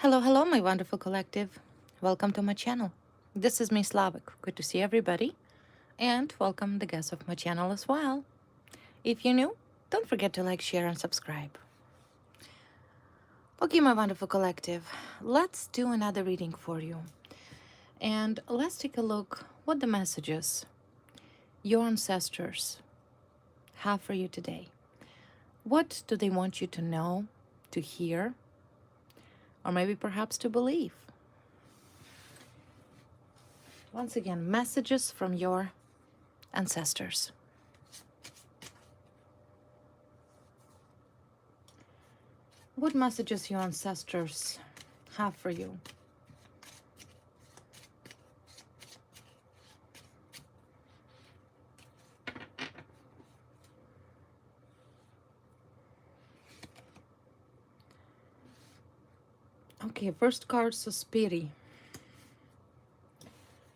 Hello, hello, my wonderful collective. Welcome to my channel. This is me, Slavik. Good to see everybody. And welcome the guests of my channel as well. If you're new, don't forget to like, share, and subscribe. Okay, my wonderful collective. Let's do another reading for you. And let's take a look what the messages your ancestors have for you today. What do they want you to know, to hear, or maybe perhaps to believe? Once again, messages from your ancestors. What messages your ancestors have for you? Okay, first card, Sospiri.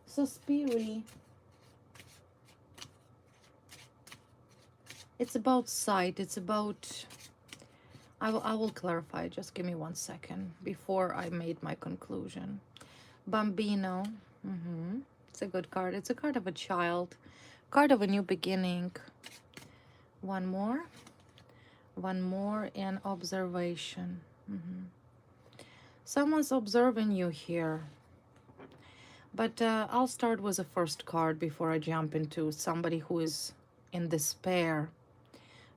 Sospiri. It's about sight. It's about... I will clarify. Just give me 1 second before I made my conclusion. Bambino. It's a good card. It's a card of a child. Card of a new beginning. One more. One more, and observation. Someone's observing you here. But I'll start with the first card before I jump into somebody who is in despair.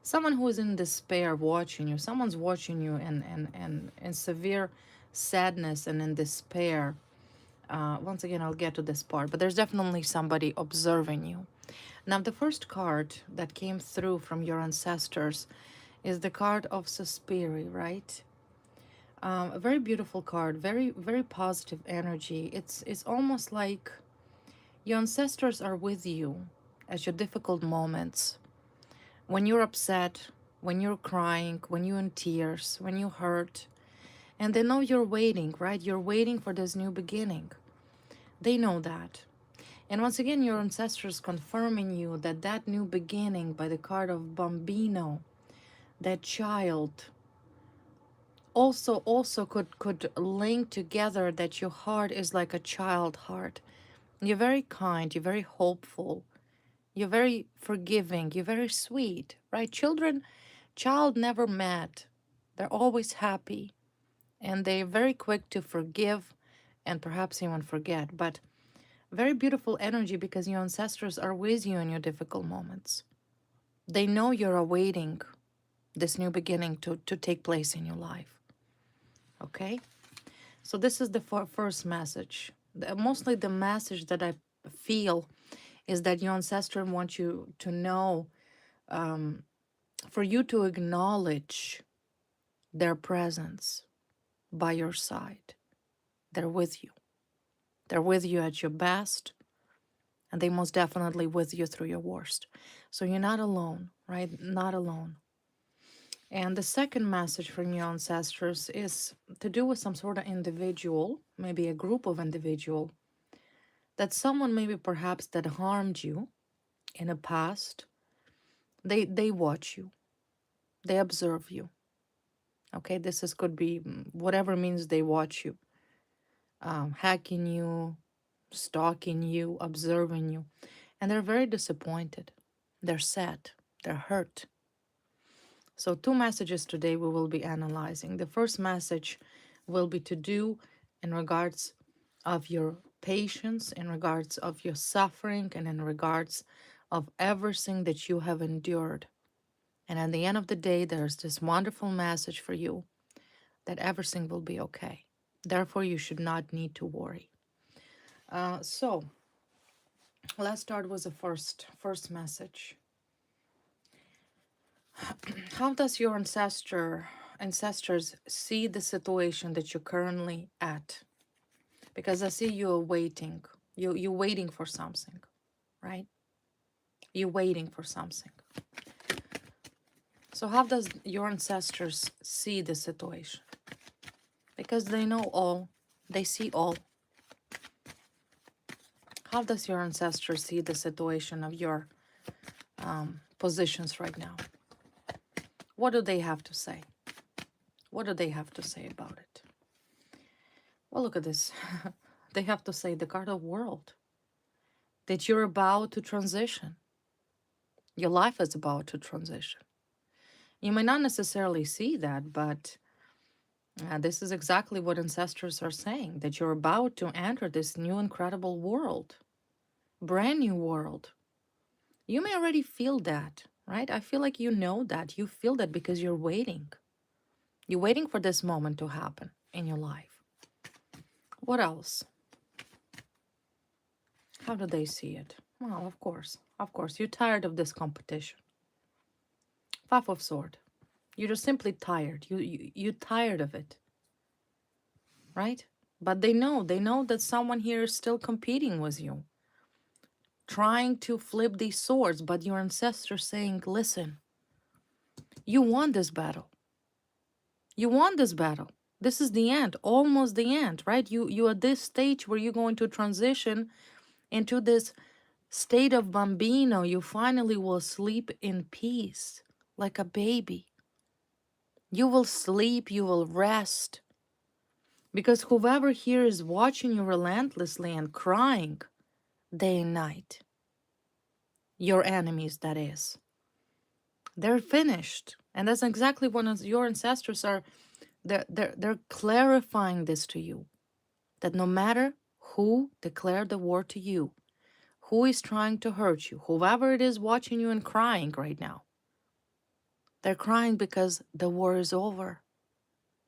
Someone who is in despair watching you. Someone's watching you in severe sadness and in despair. Once again, I'll get to this part. But there's definitely somebody observing you. Now, the first card that came through from your ancestors is the card of Sospiri, right? A very beautiful card, very, very positive energy. It's almost like your ancestors are with you at your difficult moments. When you're upset, when you're crying, when you're in tears, when you hurt. And they know you're waiting, right? You're waiting for this new beginning. They know that. And once again, your ancestors confirming you that that new beginning by the card of Bambino, that child, also could link together that your heart is like a child heart. You're very kind, you're very hopeful, you're very forgiving, you're very sweet, right? Child never mad. They're always happy, and they're very quick to forgive and perhaps even forget. But very beautiful energy, because your ancestors are with you in your difficult moments. They know you're awaiting this new beginning to take place in your life. Okay? So this is the first message. Mostly the message that I feel is that your ancestor wants you to know, for you to acknowledge their presence by your side. They're with you. They're with you at your best, and they most definitely with you through your worst. So you're not alone, right? Not alone. And the second message from your ancestors is to do with some sort of individual, maybe a group of individual, that someone maybe perhaps that harmed you in the past. They watch you, they observe you. Okay, could be whatever means they watch you, hacking you, stalking you, observing you, and they're very disappointed. They're sad. They're hurt. So 2 messages today we will be analyzing. The first message will be to do in regards of your patience, in regards of your suffering, and in regards of everything that you have endured. And at the end of the day, there's this wonderful message for you that everything will be okay. Therefore, you should not need to worry. So let's start with the first message. How does your ancestors see the situation that you're currently at? Because I see you're waiting. You're waiting for something, right? You're waiting for something. So how does your ancestors see the situation? Because they know all. They see all. How does your ancestors see the situation of your positions right now? What do they have to say? What do they have to say about it? Oh, look at this. They have to say the card of world, that you're about to transition. Your life is about to transition. You may not necessarily see that, but this is exactly what ancestors are saying, that you're about to enter this new incredible world, brand new world. You may already feel that, right? I feel like you know that. You feel that because you're waiting. You're waiting for this moment to happen in your life. What else? How do they see it? Well, of course. Of course. You're tired of this competition. Five of Sword. You're just simply tired. You're tired of it, right? But they know that someone here is still competing with you, trying to flip these swords, but your ancestors saying, listen, you won this battle. You won this battle. This is the end, almost the end, right? You at this stage where you're going to transition into this state of bambino. You finally will sleep in peace like a baby. You will sleep, you will rest. Because whoever here is watching you relentlessly and crying day and night, your enemies, that is, they're finished. And that's exactly what your ancestors are. They're clarifying this to you, that no matter who declared the war to you, who is trying to hurt you, whoever it is watching you and crying right now, they're crying because the war is over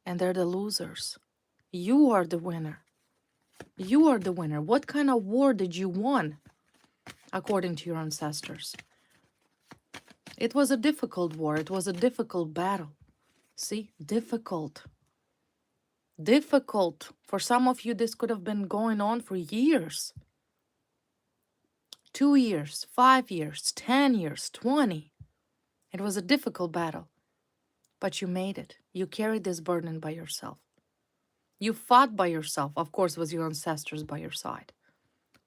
and they're the losers. You are the winner. You are the winner. What kind of war did you win, according to your ancestors? It was a difficult war. It was a difficult battle. See, difficult. Difficult. For some of you, this could have been going on for years. 2 years, 5 years, 10 years, 20. It was a difficult battle. But you made it. You carried this burden by yourself. You fought by yourself, of course, with your ancestors by your side.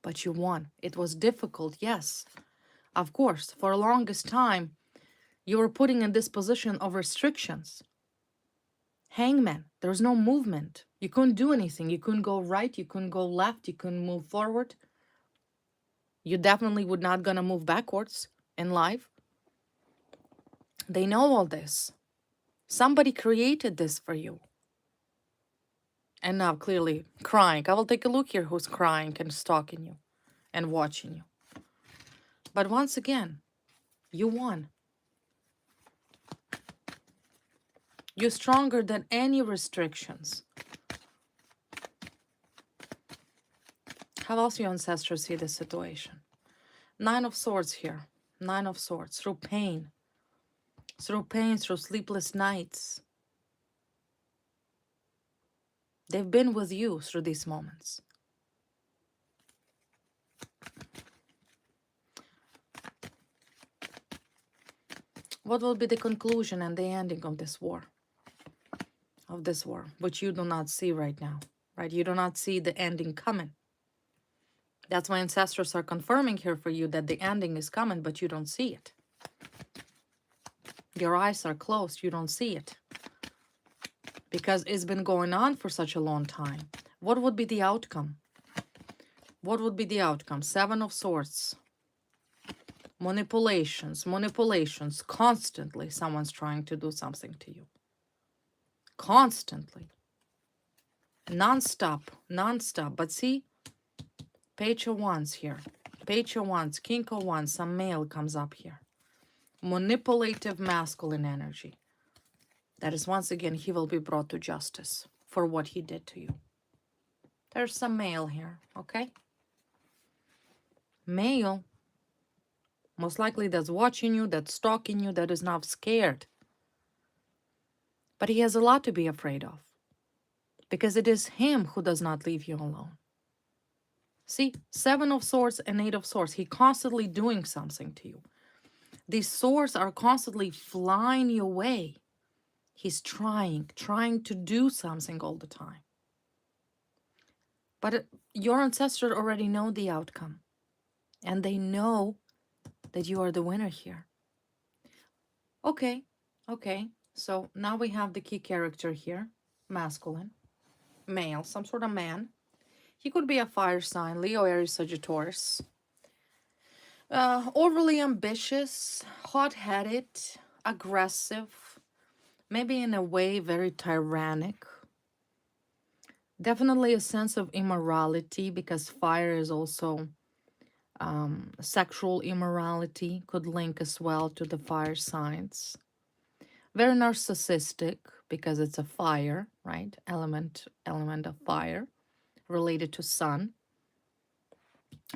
But you won. It was difficult, yes. Of course, for the longest time, you were putting in this position of restrictions. Hangman, there was no movement. You couldn't do anything. You couldn't go right, you couldn't go left, you couldn't move forward. You definitely would not gonna move backwards in life. They know all this. Somebody created this for you. And now clearly crying. I will take a look here who's crying and stalking you and watching you. But once again, you won. You're stronger than any restrictions. How else your ancestors see the situation? 9 of Swords here. 9 of Swords. Through pain, through sleepless nights. They've been with you through these moments. What will be the conclusion and the ending of this war? Which you do not see right now, right? You do not see the ending coming. That's why ancestors are confirming here for you that the ending is coming, but you don't see it. Your eyes are closed, you don't see it. Because it's been going on for such a long time. What would be the outcome? What would be the outcome? 7 of Swords. Manipulations. Constantly someone's trying to do something to you. Constantly. Non-stop. But see, Page of Wands here. Page of Wands, King of Wands, some male comes up here. Manipulative masculine energy. That is, once again, he will be brought to justice for what he did to you. There's some male here, okay? Male, most likely that's watching you, that's stalking you, that is now scared. But he has a lot to be afraid of. Because it is him who does not leave you alone. See, 7 of Swords and 8 of Swords. He constantly doing something to you. These swords are constantly flying your way. He's trying to do something all the time. But your ancestors already know the outcome. And they know that you are the winner here. Okay. So now we have the key character here. Masculine. male, some sort of man. He could be a fire sign, Leo, Aries, Sagittarius. Overly ambitious, hot-headed, aggressive, maybe in a way very tyrannic. Definitely a sense of immorality, because fire is also sexual immorality, could link as well to the fire signs. Very narcissistic, because it's a fire, right? Element of fire related to sun.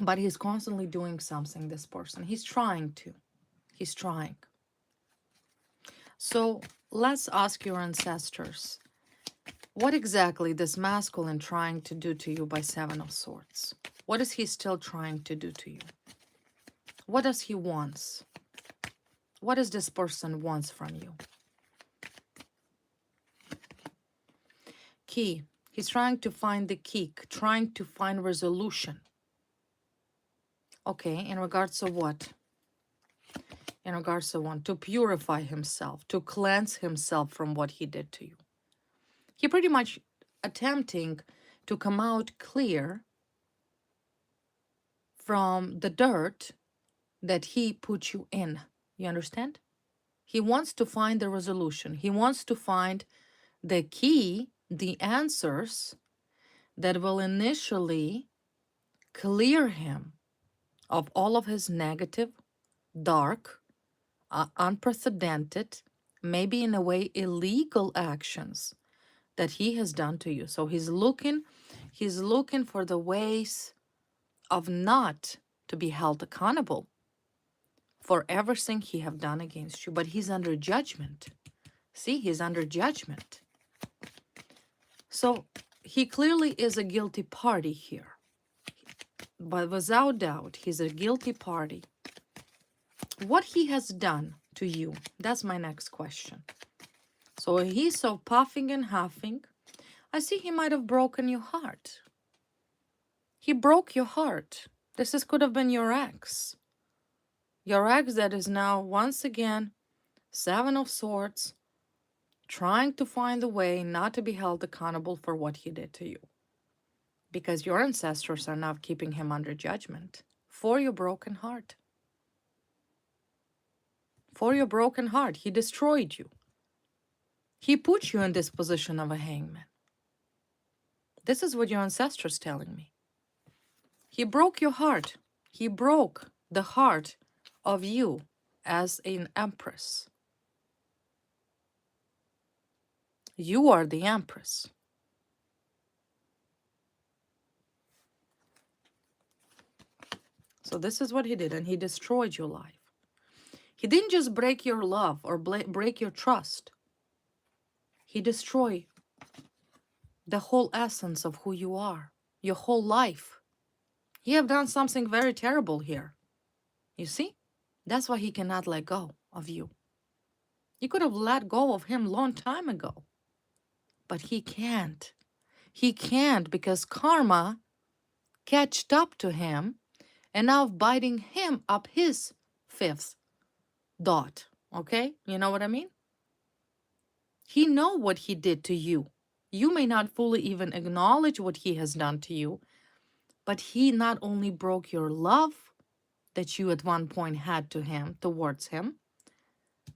But he's constantly doing something, this person. He's trying to. He's trying. So let's ask your ancestors, what exactly this masculine trying to do to you by Seven of Swords? What is he still trying to do to you? What does he want? What does this person wants from you? Key. He's trying to find the key, trying to find resolution. Okay, in regards to what? In regards to one, to purify himself, to cleanse himself from what he did to you. He pretty much attempting to come out clear from the dirt that he put you in. You understand? He wants to find the resolution. He wants to find the key, the answers that will initially clear him of all of his negative, dark, unprecedented, maybe in a way illegal actions that he has done to you. So he's looking for the ways of not to be held accountable for everything he have done against you. But he's under judgment. See, he's under judgment. So he clearly is a guilty party here. But without doubt, he's a guilty party. What he has done to you, that's my next question. So he's so puffing and huffing. I see he might have broken your heart. He broke your heart. Could have been your ex. Your ex that is now, once again, Seven of Swords, trying to find a way not to be held accountable for what he did to you. Because your ancestors are now keeping him under judgment for your broken heart. For your broken heart, he destroyed you. He put you in this position of a hangman. This is what your ancestors telling me. He broke your heart. He broke the heart of you as an empress. You are the empress. So this is what he did, and he destroyed your life. He didn't just break your love or break your trust. He destroyed the whole essence of who you are, your whole life. He have done something very terrible here. You see? That's why he cannot let go of you. You could have let go of him long time ago. But he can't. He can't, because karma catched up to him and now biting him up his fifth dot. Okay? You know what I mean? He know what he did to you. You may not fully even acknowledge what he has done to you, but he not only broke your love that you at one point had towards him,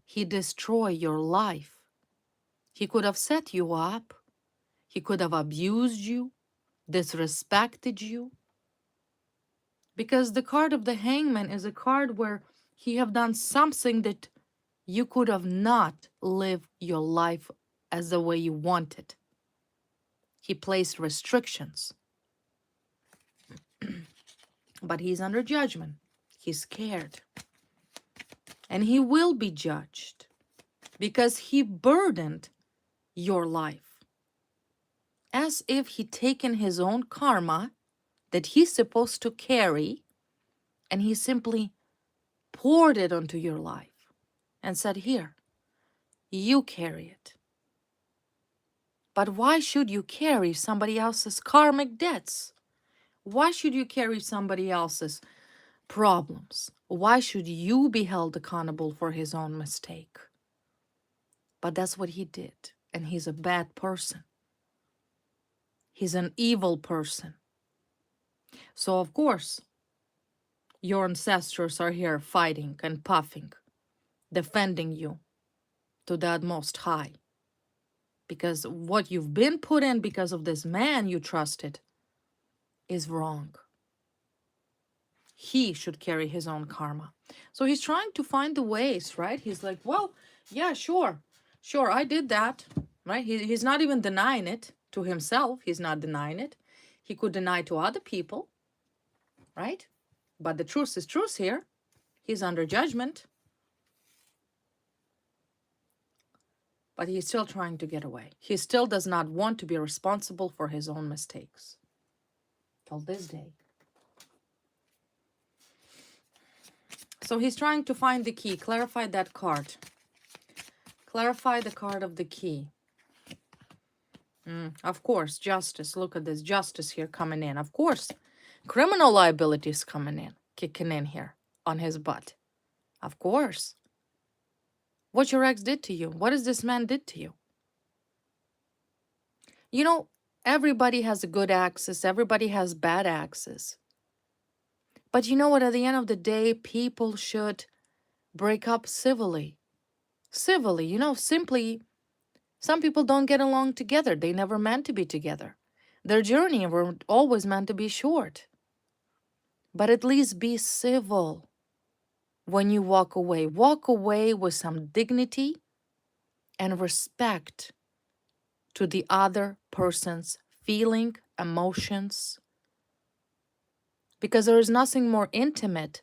he destroyed your life. He could have set you up. He could have abused you, disrespected you. Because the card of the hangman is a card where he have done something that you could have not lived your life as the way you wanted. He placed restrictions. But he's under judgment. He's scared. And he will be judged because he burdened your life. As if he taken his own karma that he's supposed to carry, and he simply poured it onto your life and said, here, you carry it. But why should you carry somebody else's karmic debts? Why should you carry somebody else's problems? Why should you be held accountable for his own mistake? But that's what he did, and he's a bad person. He's an evil person. So, of course, your ancestors are here fighting and puffing, defending you to the utmost high. Because what you've been put in because of this man you trusted is wrong. He should carry his own karma. So he's trying to find the ways, right? He's like, well, yeah, sure. Sure, I did that, right? He's not even denying it to himself. He's not denying it. He could deny to other people, right? But the truth is truth here. He's under judgment. But he's still trying to get away. He still does not want to be responsible for his own mistakes. Till this day. So he's trying to find the key. Clarify that card. Clarify the card of the key. Of course, justice. Look at this justice here coming in. Of course, criminal liability is coming in, kicking in here on his butt. Of course. What your ex did to you. What does this man did to you? You know, everybody has a good axis. Everybody has bad axis. But you know what? At the end of the day, people should break up civilly. Civilly, you know, simply. Some people don't get along together. They never meant to be together. Their journey were always meant to be short. But at least be civil when you walk away. Walk away with some dignity and respect to the other person's feeling, emotions. Because there is nothing more intimate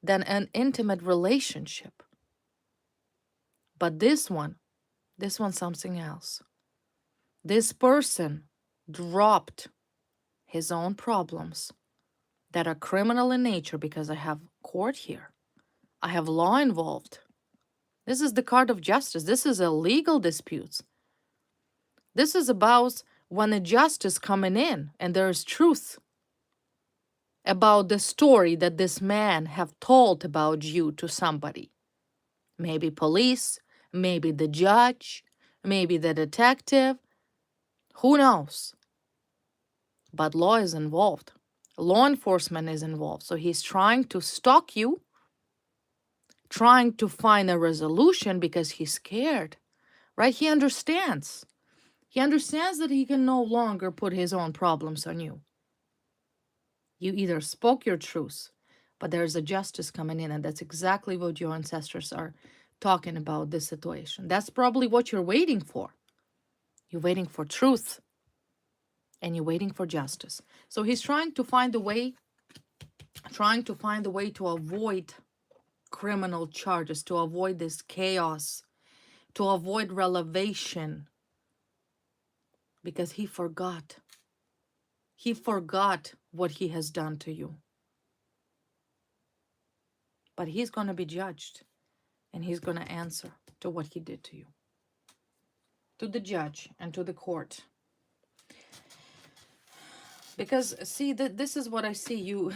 than an intimate relationship. But this one's something else. This person dropped his own problems that are criminal in nature because I have court here. I have law involved. This is the card of justice. This is a legal disputes. This is about when a justice coming in and there is truth about the story that this man have told about you to somebody. Maybe police, maybe the judge, maybe the detective. Who knows? But law is involved. Law enforcement is involved. So he's trying to stalk you, trying to find a resolution because he's scared, right? He understands. He understands that he can no longer put his own problems on you. You either spoke your truth, but there's a justice coming in, and that's exactly what your ancestors are talking about this situation. That's probably what you're waiting for. You're waiting for truth, and you're waiting for justice. So he's trying to find a way, to avoid criminal charges, to avoid this chaos, to avoid revelation, because he forgot. He forgot what he has done to you. But he's going to be judged, and he's going to answer to what he did to you, to the judge and to the court. Because, see, this is what I see. You,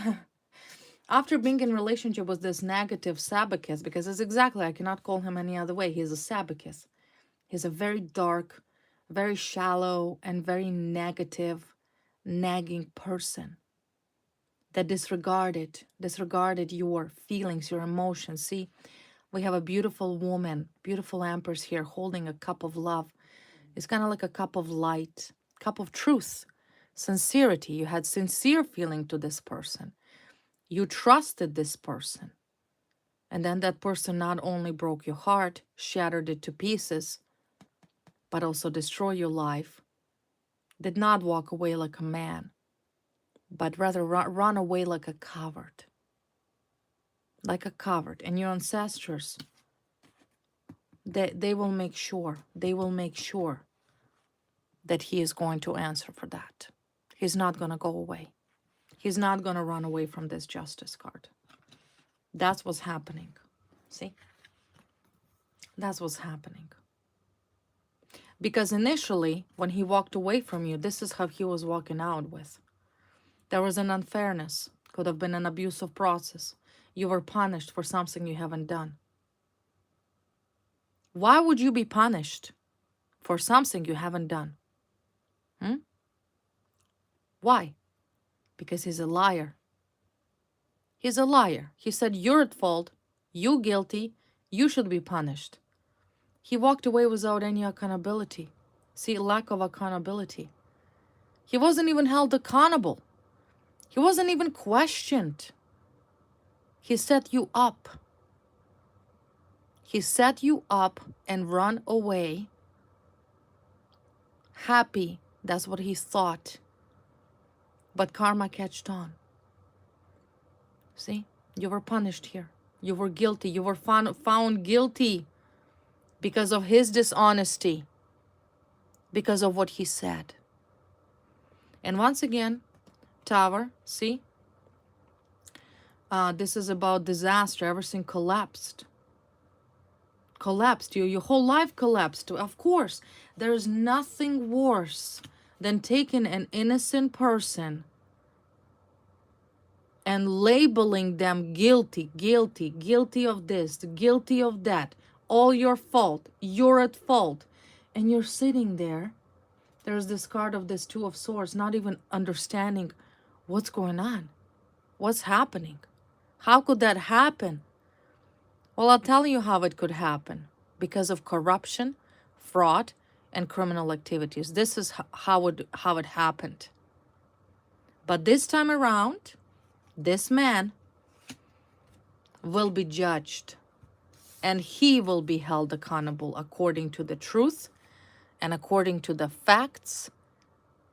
after being in relationship with this negative Sabbathist, because it's exactly, I cannot call him any other way. He's a Sabbathist. He's a very dark, very shallow, and very negative, nagging person that disregarded your feelings, your emotions. See, we have a beautiful woman, beautiful empress here holding a cup of love. It's kind of like a cup of light, cup of truth, sincerity. You had sincere feeling to this person. You trusted this person. And then that person not only broke your heart, shattered it to pieces, but also destroyed your life. Did not walk away like a man, but rather run away like a coward. Like a coward. And your ancestors, they will make sure, that he is going to answer for that. He's not going to go away. He's not going to run away from this justice card. That's what's happening. See? That's what's happening. Because initially, when he walked away from you, this is how he was walking out with. There was an unfairness. Could have been an abusive process. You were punished for something you haven't done. Why would you be punished for something you haven't done? Why? Because he's a liar. He's a liar. He said, you're at fault. You guilty. You should be punished. He walked away without any accountability. See, lack of accountability. He wasn't even held accountable. He wasn't even questioned. He set you up. He set you up and run away. Happy. That's what he thought. But karma catched on. See, you were punished here. You were guilty. You were found guilty because of his dishonesty, because of what he said. And once again, Tower, see, this is about disaster. Everything collapsed. Collapsed. Your whole life collapsed. Of course, there is nothing worse than taking an innocent person and labeling them guilty, guilty, guilty of this, guilty of that, all your fault, you're at fault. And you're sitting there, there's this card of this Two of Swords, not even understanding what's going on, what's happening. How could that happen? Well, I'll tell you how it could happen. Because of corruption, fraud, and criminal activities. This is how it happened. But this time around, this man will be judged, and he will be held accountable according to the truth and according to the facts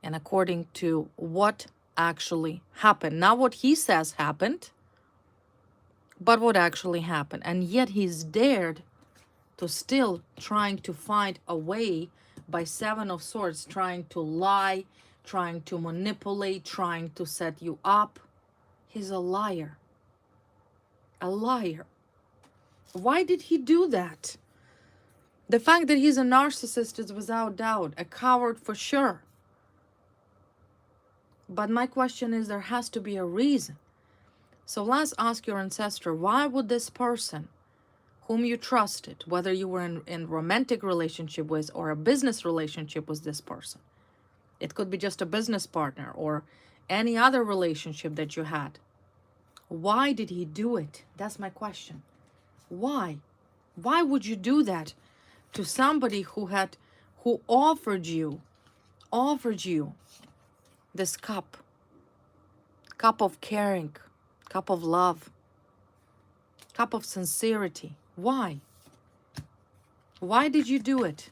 and according to what actually happened. Not what he says happened, but what actually happened. And yet he's dared to still trying to find a way by Seven of Swords, trying to lie, trying to manipulate, trying to set you up. He's a liar. A liar. Why did he do that? The fact that he's a narcissist is without doubt. A coward for sure. But my question is, there has to be a reason. So let's ask your ancestor, why would this person whom you trusted, whether you were in romantic relationship with or a business relationship with this person, it could be just a business partner or any other relationship that you had, why did he do it? That's my question. Why? Why would you do that to somebody who offered you this cup of caring, cup of love, cup of sincerity? Why? Why did you do it?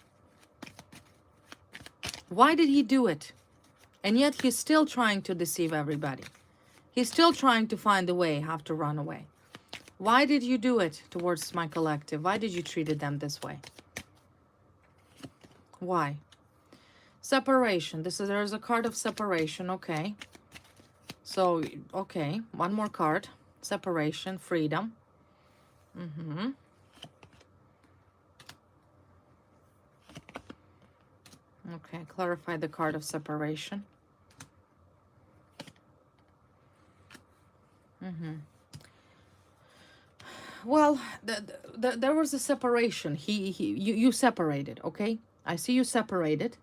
Why did he do it? And yet he's still trying to deceive everybody. He's still trying to find a way how to run away. Why did you do it towards my collective? Why did you treat them this way? Why? Separation. There's a card of separation. Okay. So, okay. One more card. Separation. Freedom. Okay. Clarify the card of separation. Well, there was a separation. You separated, okay? I see you separated.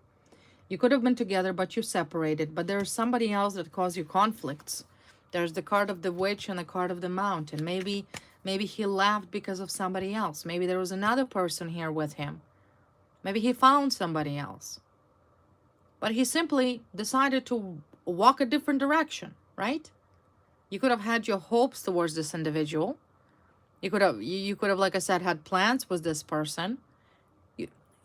You could have been together, but you separated. But there's somebody else that caused you conflicts. There's the card of the witch and the card of the mountain. Maybe he left because of somebody else. Maybe there was another person here with him. Maybe he found somebody else. But he simply decided to walk a different direction, right? You could have had your hopes towards this individual. You could have, like I said, had plans with this person.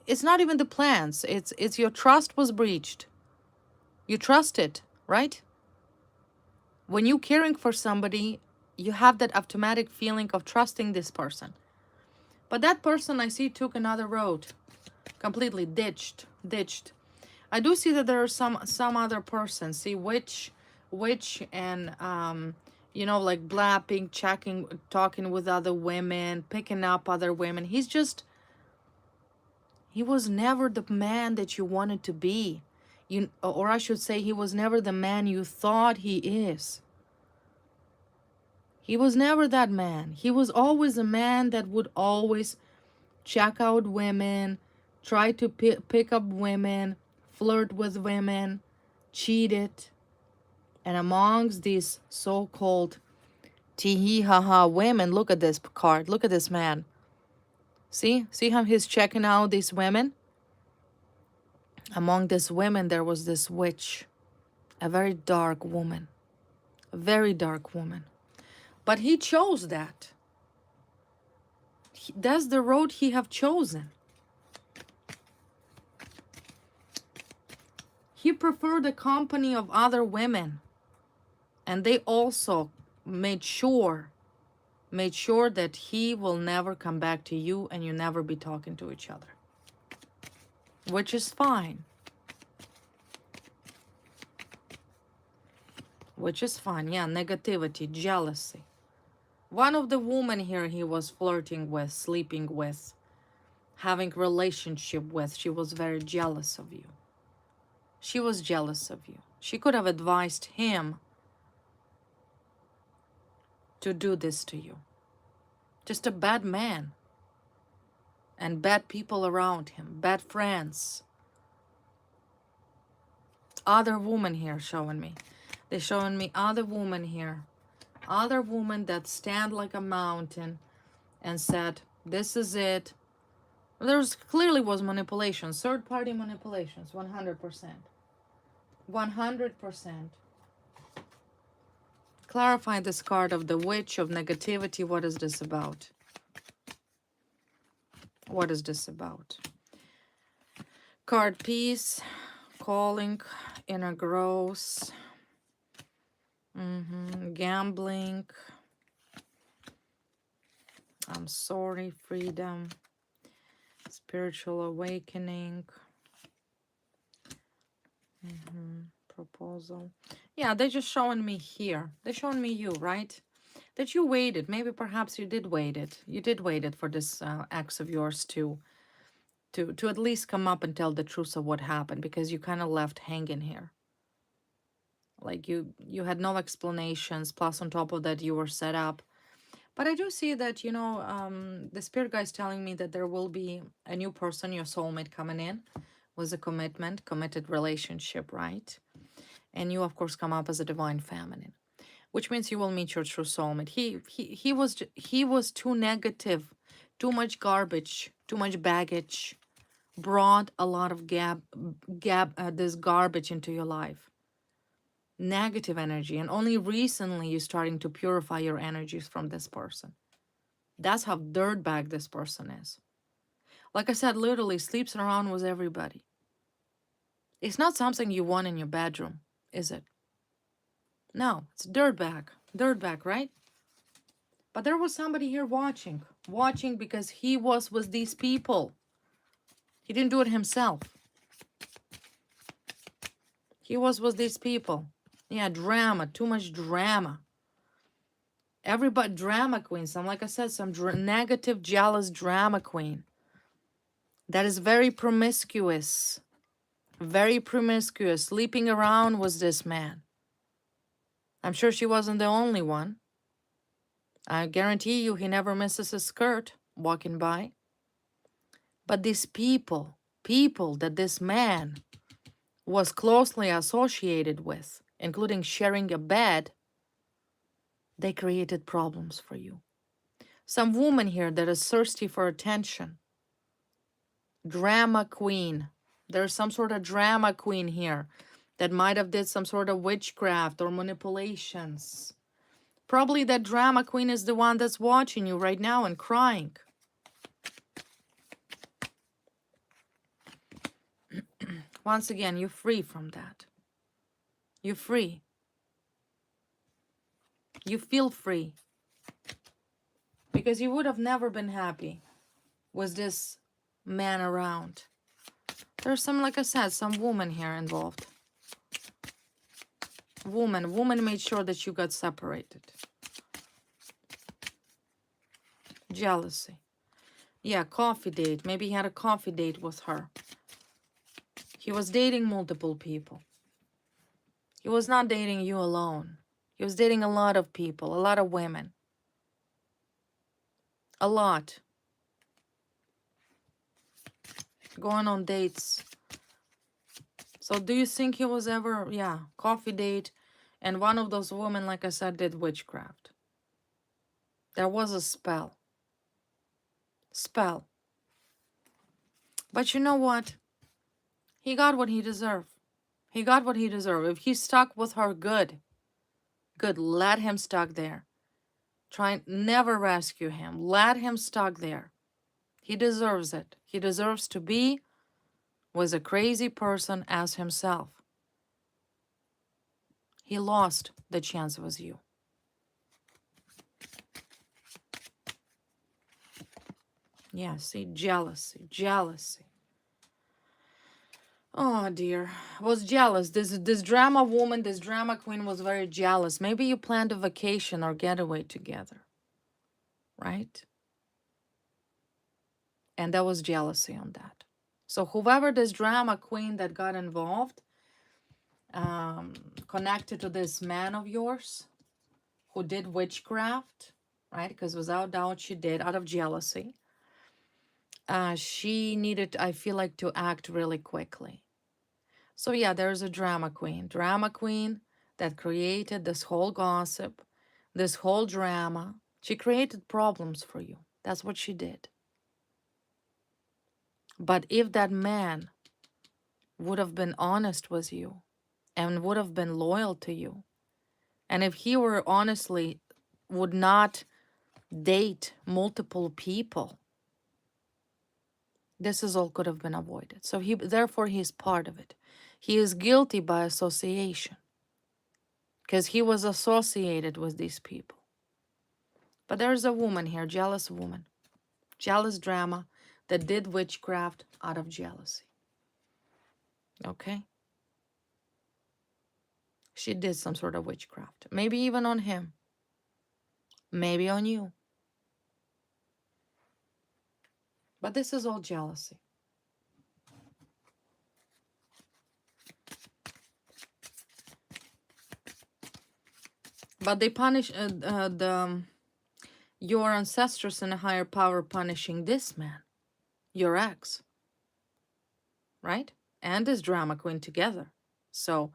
It's not even the plans. It's your trust was breached. You trusted, right? When you're caring for somebody, you have that automatic feeling of trusting this person. But that person, I see, took another road. Completely ditched. I do see that there are some other person. See, witch and you know, like blapping, checking, talking with other women, picking up other women. He was never the man that you wanted to be. Or I should say, he was never the man you thought he is. He was never that man. He was always a man that would always check out women, try to pick up women, flirt with women, cheated. And amongst these so-called tee-hee-ha-ha women, look at this card. Look at this man. See how he's checking out these women? Among these women, there was this witch, a very dark woman, a very dark woman. But he chose that. That's the road he have chosen. He preferred the company of other women. And they also made sure that he will never come back to you and you never be talking to each other. Which is fine. Which is fine. Yeah, negativity, jealousy. One of the women here he was flirting with, sleeping with, having relationship with, she was very jealous of you. She was jealous of you. She could have advised him to do this to you. Just a bad man. And bad people around him, bad friends. Other woman here showing me. They're showing me other woman here. Other woman that stand like a mountain and said, this is it. There's clearly was manipulation, third party manipulations, 100%. 100%. Clarify this card of the witch, of negativity. What is this about? What is this about? Card peace, calling, inner growth, gambling, I'm sorry, freedom, spiritual awakening, proposal. Yeah, they're just showing me here. They're showing me you, right? That you waited. Maybe perhaps you did wait it. You did wait it for this ex of yours to at least come up and tell the truth of what happened, because you kind of left hanging here. Like you had no explanations, plus on top of that you were set up. But I do see that, you know, the spirit guy is telling me that there will be a new person, your soulmate, coming in with a committed relationship, right? And you, of course, come up as a divine feminine, which means you will meet your true soulmate. He was too negative, too much garbage, too much baggage, brought a lot of this garbage into your life. Negative energy, and only recently you're starting to purify your energies from this person. That's how dirtbag this person is. Like I said, literally sleeps around with everybody. It's not something you want in your bedroom, is it? No, it's dirtbag. Dirtbag, right? But there was somebody here watching because he was with these people. He didn't do it himself. He was with these people. Yeah, drama, too much drama. Everybody, drama queen. Some, like I said, some negative, jealous drama queen. That is very promiscuous. Very promiscuous. Sleeping around with this man. I'm sure she wasn't the only one. I guarantee you he never misses a skirt walking by. But these people that this man was closely associated with, including sharing a bed, they created problems for you. Some woman here that is thirsty for attention. Drama queen. There's some sort of drama queen here that might have did some sort of witchcraft or manipulations. Probably that drama queen is the one that's watching you right now and crying. Once again, you're free from that. You're free. You feel free. Because you would have never been happy with this man around. There's some, like I said, some woman here involved. Woman made sure that you got separated. Jealousy. Yeah, coffee date. Maybe he had a coffee date with her. He was dating multiple people. He was not dating you alone. He was dating a lot of people, a lot of women. A lot. Going on dates. So do you think he was ever, yeah, coffee date, And one of those women, like I said, did witchcraft. There was a spell. Spell. But you know what? He got what he deserved. He got what he deserved. If he stuck with her, good. Good. Let him stuck there. Try never rescue him. Let him stuck there. He deserves it. He deserves to be with a crazy person as himself. He lost the chance with you. Yeah, see, jealousy, jealousy. Oh dear, was jealous. This drama woman, this drama queen was very jealous. Maybe you planned a vacation or getaway together, right? And there was jealousy on that. So whoever this drama queen that got involved, connected to this man of yours who did witchcraft, right? Because without doubt she did out of jealousy. She needed, I feel like, to act really quickly. So yeah, there's a drama queen that created this whole gossip, this whole drama. She created problems for you. That's what she did. But if that man would have been honest with you and would have been loyal to you, and if he were honestly would not date multiple people, this is all could have been avoided. So therefore he's part of it. He is guilty by association because he was associated with these people. But there's a woman here, jealous woman, jealous drama that did witchcraft out of jealousy. Okay? She did some sort of witchcraft. Maybe even on him. Maybe on you. But this is all jealousy. But they punish your ancestors and a higher power punishing this man, your ex, right? And this drama queen together. So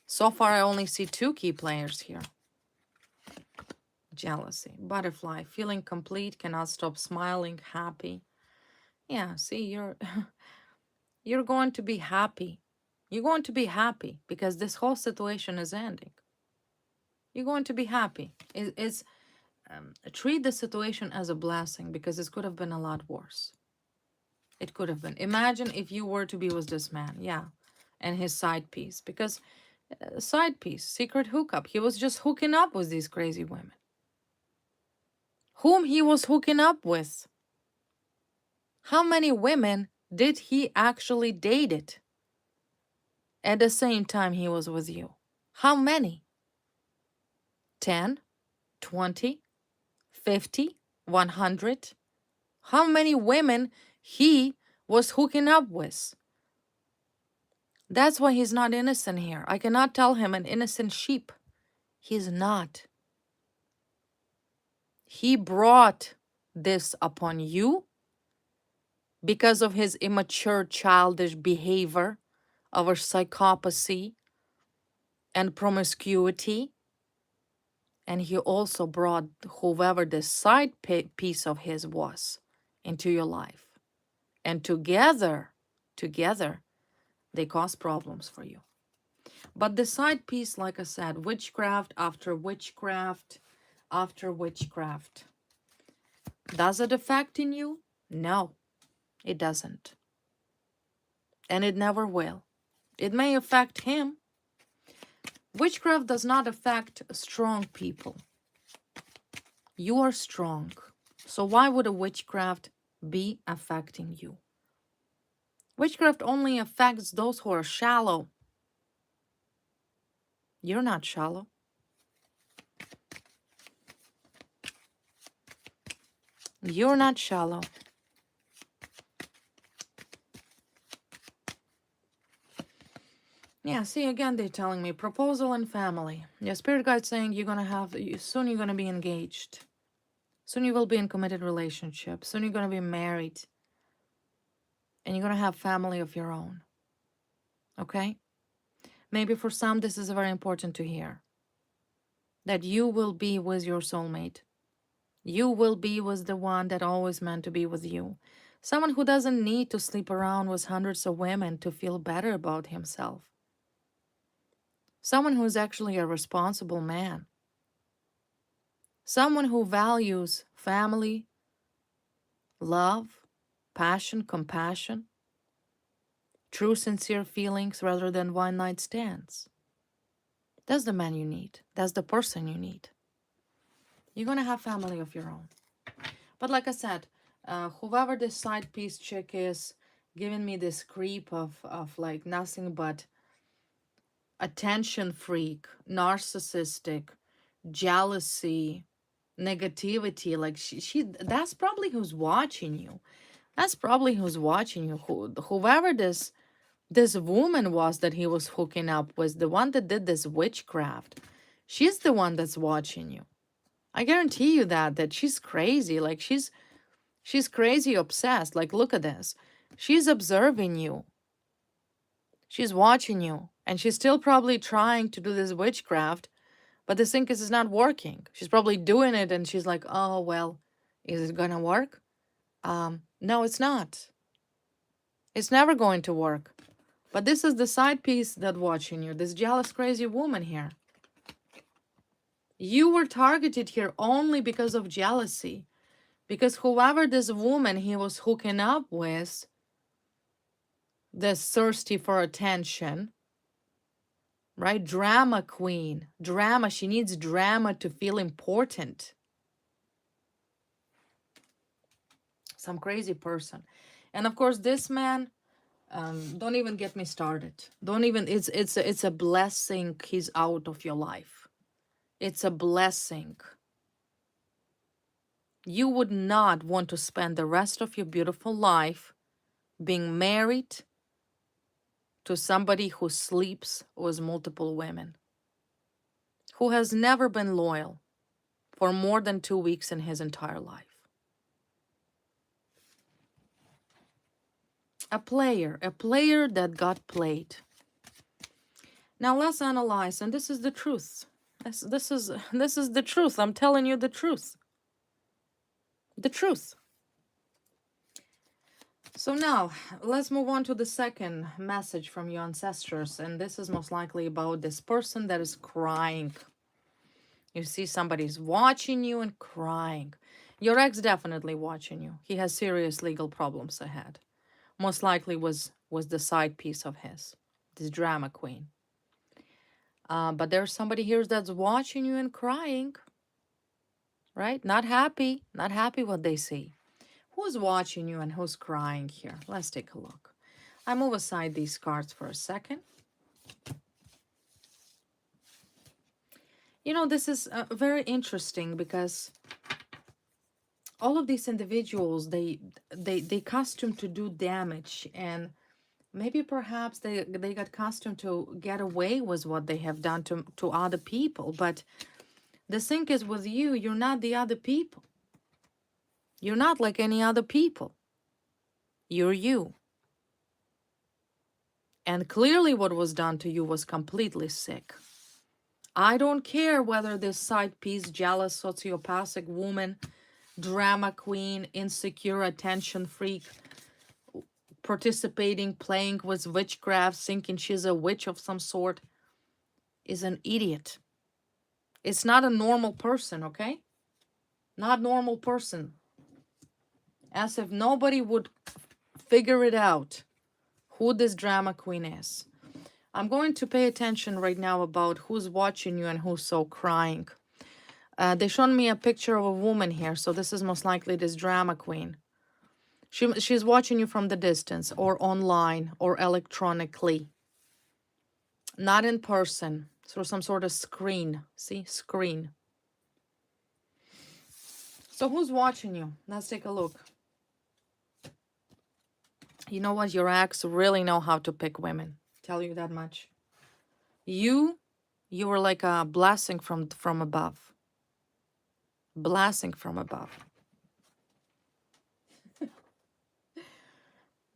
far I only see two key players here. Jealousy, butterfly, feeling complete, cannot stop smiling, happy. Yeah, see, you're going to be happy. You're going to be happy because this whole situation is ending. You're going to be happy. Treat the situation as a blessing because it could have been a lot worse. It could have been. Imagine if you were to be with this man, yeah, and his side piece. Because side piece, secret hookup. He was just hooking up with these crazy women. Whom he was hooking up with? How many women did he actually dated at the same time he was with you? How many? 10, 20, 50, 100? How many women he was hooking up with? That's why he's not innocent here. I cannot tell him an innocent sheep. He's not. He brought this upon you because of his immature, childish behavior, our psychopathy and promiscuity. And he also brought whoever this side piece of his was into your life. And together, they cause problems for you. But the side piece, like I said, witchcraft after witchcraft after witchcraft. Does it affect in you? No, it doesn't. And it never will. It may affect him. Witchcraft does not affect strong people. You are strong. So why would a witchcraft be affecting you? Witchcraft only affects those who are shallow. You're not shallow. You're not shallow. Yeah, see, again, they're telling me proposal and family. Your spirit guide saying soon you're going to be engaged. Soon you will be in committed relationship. Soon you're going to be married. And you're going to have family of your own. Okay? Maybe for some, this is very important to hear. that you will be with your soulmate. You will be with the one that always meant to be with you. Someone who doesn't need to sleep around with hundreds of women to feel better about himself. Someone who is actually a responsible man. Someone who values family, love, passion, compassion, true sincere feelings rather than one night stands. That's the man you need. That's the person you need. You're gonna have family of your own. But like I said, whoever this side piece chick is, giving me this creep of like nothing but attention freak, narcissistic, jealousy, negativity. Like she that's probably who's watching you. That's probably who's watching you. Whoever this woman was that he was hooking up with, the one that did this witchcraft, she's the one that's watching you. I guarantee you that she's crazy. Like she's crazy obsessed. Like look at this. She's observing you. She's watching you. And she's still probably trying to do this witchcraft, but the thing is it's not working. She's probably doing it and she's like, "Oh, well, is it going to work?" No, it's not. It's never going to work. But this is the side piece that watching you, this jealous, crazy woman here. You were targeted here only because of jealousy. Because whoever this woman he was hooking up with, this thirsty for attention, right? Drama queen. Drama. She needs drama to feel important. Some crazy person. And of course, this man, don't even get me started. Don't even, it's a blessing he's out of your life. It's a blessing. You would not want to spend the rest of your beautiful life being married to somebody who sleeps with multiple women, who has never been loyal for more than 2 weeks in his entire life. A player that got played. Now let's analyze, and this is the truth. This is the truth. I'm telling you the truth. The truth. So now let's move on to the second message from your ancestors, and this is most likely about this person that is crying. You see somebody's watching you and crying. Your ex definitely watching you. He has serious legal problems ahead. Most likely was the side piece of his, this drama queen. But there's somebody here that's watching you and crying, right? Not happy what they see. Who's watching you and who's crying here? Let's take a look. I move aside these cards for a second. You know, this is very interesting because all of these individuals, they custom to do damage, and maybe perhaps they got accustomed to get away with what they have done to other people. But the thing is with you, you're not the other people. You're not like any other people. You're you. And clearly what was done to you was completely sick. I don't care whether this side piece, jealous, sociopathic woman, drama queen, insecure, attention freak, participating, playing with witchcraft, thinking she's a witch of some sort, is an idiot. It's not a normal person, okay? Not normal person. As if nobody would figure it out who this drama queen is. I'm going to pay attention right now about who's watching you and who's so crying. They shown me a picture of a woman here, so this is most likely this drama queen. She's watching you from the distance or online or electronically. Not in person, through some sort of screen. See? Screen. So who's watching you? Let's take a look. You know what? Your ex really know how to pick women. Tell you that much. You were like a blessing from above. Blessing from above.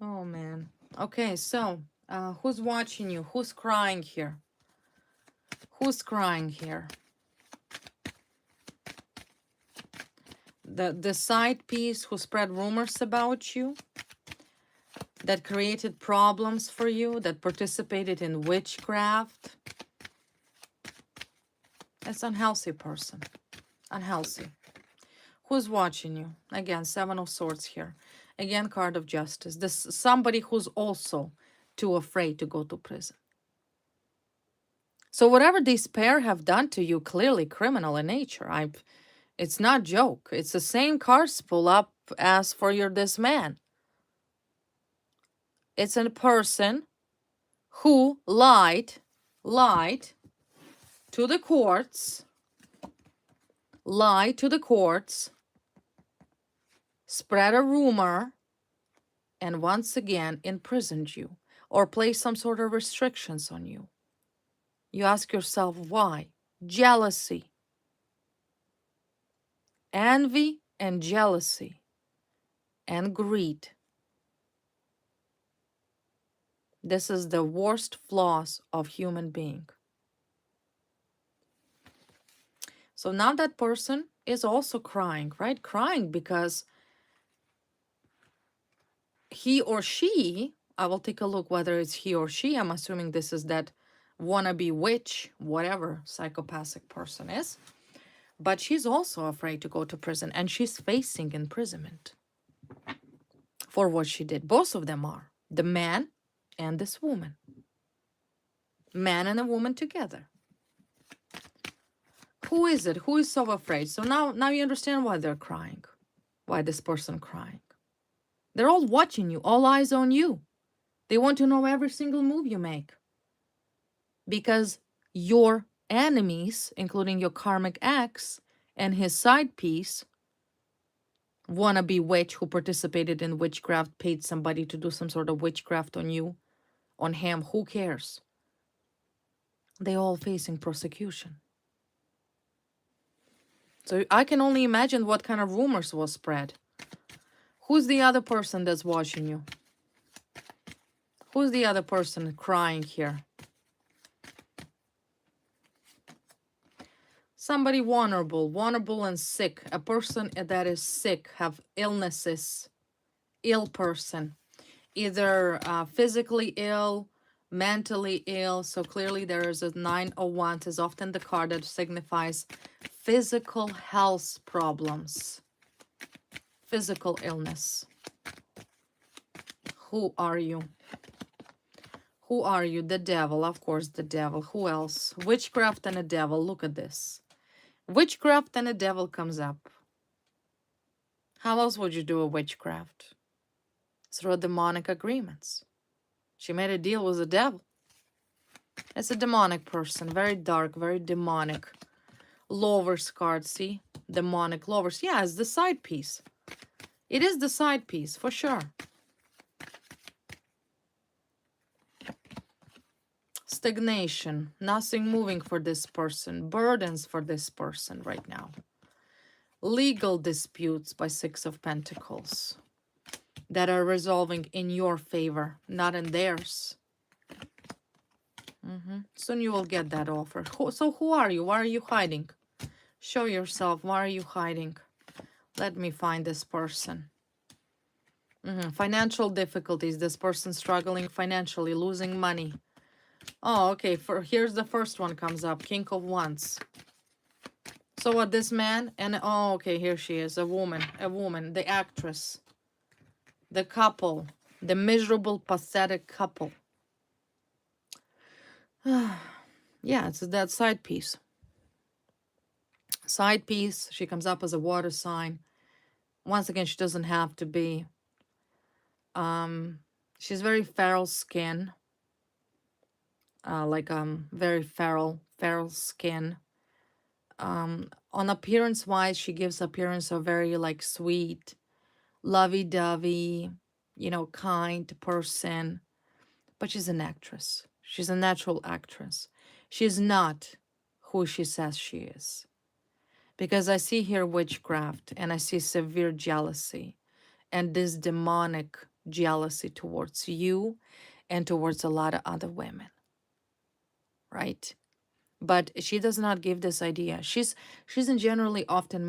Oh, man. Okay, so who's watching you? Who's crying here? Who's crying here? the side piece who spread rumors about you, that created problems for you, that participated in witchcraft. That's unhealthy person. Unhealthy. Who's watching you? Again, Seven of Swords here. Again, card of Justice. This somebody who's also too afraid to go to prison. So whatever this pair have done to you, clearly criminal in nature. It's not joke. It's the same cards pull up as for this man. It's a person who lied to the courts, spread a rumor, and once again imprisoned you or placed some sort of restrictions on you. You ask yourself why? Jealousy. Envy and jealousy and greed. This is the worst flaws of human being. So now that person is also crying, right? Crying because he or she, I will take a look whether it's he or she. I'm assuming this is that wannabe witch, whatever psychopathic person is. But she's also afraid to go to prison, and she's facing imprisonment for what she did. Both of them are. The man and this woman. Man and a woman together. Who is it? Who is so afraid? So now you understand why they're crying. Why this person crying. They're all watching you. All eyes on you. They want to know every single move you make. Because your enemies, including your karmic ex and his side piece, wannabe witch who participated in witchcraft, paid somebody to do some sort of witchcraft on you, on him, who cares? They all facing prosecution. So I can only imagine what kind of rumors was spread. Who's the other person that's watching you? Who's the other person crying here? Somebody vulnerable and sick. A person that is sick, have illnesses, ill person. Either physically ill, mentally ill. So clearly there is a Nine of Wands is often the card that signifies physical health problems. Physical illness. Who are you? Who are you? The devil, of course, the devil. Who else? Witchcraft and a devil. Look at this. Witchcraft and a devil comes up. How else would you do a witchcraft? Through demonic agreements. She made a deal with the devil. It's a demonic person. Very dark, very demonic. Lovers card, see? Demonic lovers. Yeah, it's the side piece. It is the side piece, for sure. Stagnation. Nothing moving for this person. Burdens for this person right now. Legal disputes by Six of Pentacles that are resolving in your favor, not in theirs. Soon you will get that offer. So who are you? Why are you hiding? Show yourself. Why are you hiding? Let me find this person. Financial difficulties. This person struggling financially, losing money. Oh, okay. Here's the first one comes up. King of Wands. So what, this man and oh, okay, here she is, a woman, the actress, the couple, the miserable, pathetic couple. Yeah, it's that side piece. Side piece. She comes up as a water sign. Once again, she doesn't have to be. She's very feral skin. Very feral skin. On appearance wise, she gives appearance of very like sweet, lovey-dovey, kind person. But she's an actress. She's a natural actress. She's not who she says she is. Because I see here witchcraft and I see severe jealousy and this demonic jealousy towards you and towards a lot of other women. Right? But she does not give this idea. She's generally often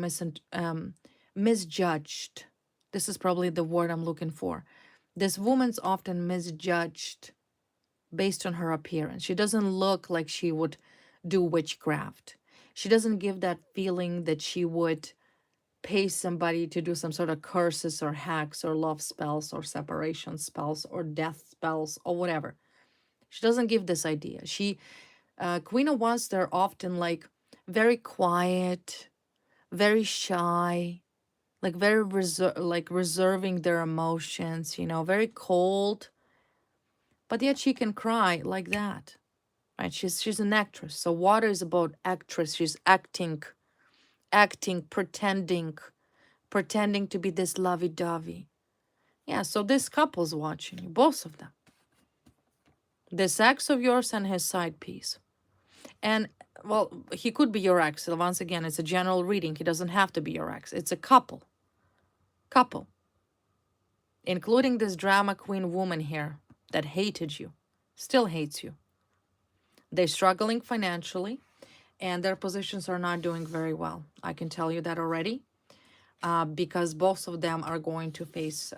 misjudged. This is probably the word I'm looking for. This woman's often misjudged based on her appearance. She doesn't look like she would do witchcraft. She doesn't give that feeling that she would pay somebody to do some sort of curses or hacks or love spells or separation spells or death spells or whatever. She doesn't give this idea. Queen of Wands, they're often like very quiet, very shy, like very reserving their emotions, very cold, but yet she can cry like that, right? She's an actress. So water is about actress. She's acting, pretending to be this lovey-dovey. Yeah, so this couple's watching you, both of them. This ex of yours and his side piece. And, well, he could be your ex. Once again, it's a general reading. He doesn't have to be your ex. It's a couple. Including this drama queen woman here that hated you, still hates you. They're struggling financially, and their positions are not doing very well. I can tell you that already, because both of them are going to face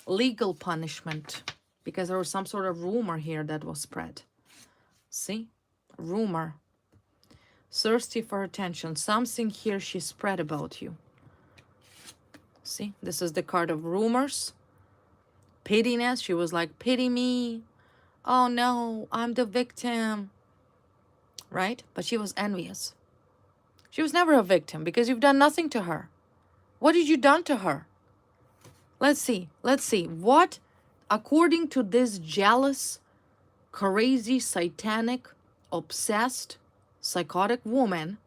legal punishment, because there was some sort of rumor here that was spread. See? Rumor. Thirsty for attention. Something here she spread about you. See? This is the card of rumors. Pityness. She was like, pity me. Oh no, I'm the victim. Right? But she was envious. She was never a victim because you've done nothing to her. What did you done to her? Let's see. What, according to this jealous, crazy, satanic, obsessed, psychotic woman,